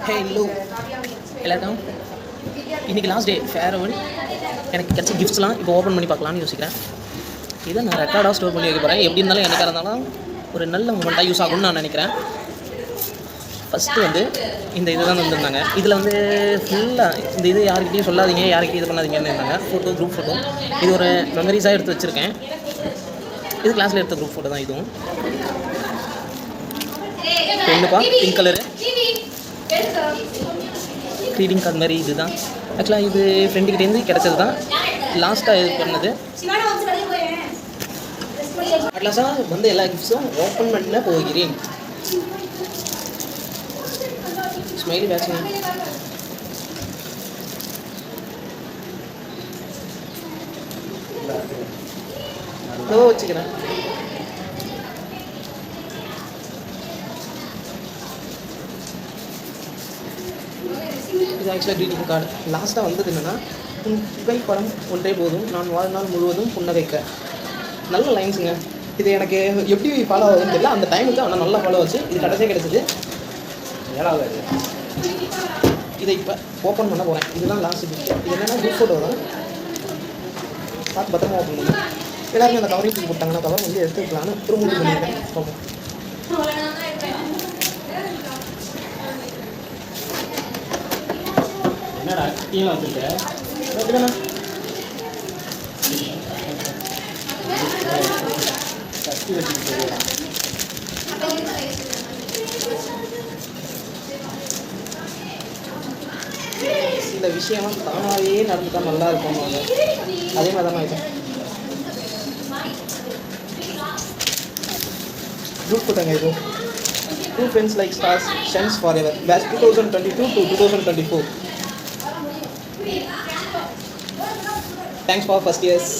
Hello எல்லாருக்கும் இன்றைக்கி last day farewell. எனக்கு கிடச்ச கிஃப்ட்ஸ்லாம் இப்போ ஓப்பன் பண்ணி பார்க்கலான்னு யோசிக்கிறேன். இதை நான் ரெக்கார்டாக ஸ்டோர் பண்ணி வைக்க போகிறேன். எப்படி இருந்தாலும் எனக்காக இருந்தாலும் ஒரு நல்ல மூமெண்ட்டாக யூஸ் ஆகும்னு நான் நினைக்கிறேன். ஃபஸ்ட்டு வந்து இந்த இது தான் வந்துருந்தாங்க. இதில் வந்து ஃபுல்லாக இந்த இது யாருக்கிட்டையும் சொல்லாதீங்க, யாருக்கிட்டையும் இது பண்ணாதீங்கன்னு இருந்தாங்க. Photo, group photo. இது ஒரு மெமரிஸாக எடுத்து வச்சுருக்கேன். இது கிளாஸில் எடுத்த குரூப் ஃபோட்டோ தான். இதுவும் பெண்ணுப்பா, பிங்க் கலரு க்ரீடிங் கார்டு மாதிரி. இது தான் ஆக்சுவலாக இது ஃப்ரெண்டுக்கிட்டேருந்து கிடச்சது தான். லாஸ்ட்டாக இது பண்ணது. அட்லாஸாக வந்து எல்லா கிஃப்ட்ஸும் ஓப்பன் பண்ண போகிறேன். ஸ்மைலி பேட்சுங்க. வச்சுக்கிறேன். இது ஆக்சுவலாக க்ரீட்டிங் கார்டு. லாஸ்ட்டாக வந்தது என்னென்னா, புகைப்படம் ஒன்றே போதும், நான் வாழ்நாள் முழுவதும் புன்னகைக்க. நல்ல லைன்ஸுங்க. இது எனக்கு எப்படி ஃபாலோ ஆகுதுன்னு தெரியல. அந்த டைமுக்கு ஆனால் நல்லா ஃபாலோ ஆச்சு. இது கடைசியாக கிடச்சிது. ஏழாவது இதை இப்போ ஓப்பன் பண்ண போகிறேன். இதுதான் லாஸ்ட் கிஃப்ட். இது என்னென்னா குரூப் ஃபோட்டோ தான். பார்த்து பத்திரமா ஓப்பன் பண்ணுங்க. எல்லாருமே அந்த கவரிங் தூக்கி போட்டாங்கன்னா கவர் வந்து எடுத்து வைக்கலான்னு ஒரு முடிவு பண்ணியிருக்கேன். பார்ப்போம். என்னடா டீம் வந்துருக்கேன் ஓகேண்ணா. கட்டி வச்சுட்டு சில விஷயம் தானாகவே நடந்துட்டால் நல்லா இருக்கும். அதே மாதிரி தான் இது குரூப் போட்டாங்க. இது two friends like stars shines forever, batch 2022 to 2024. Thanks for first years.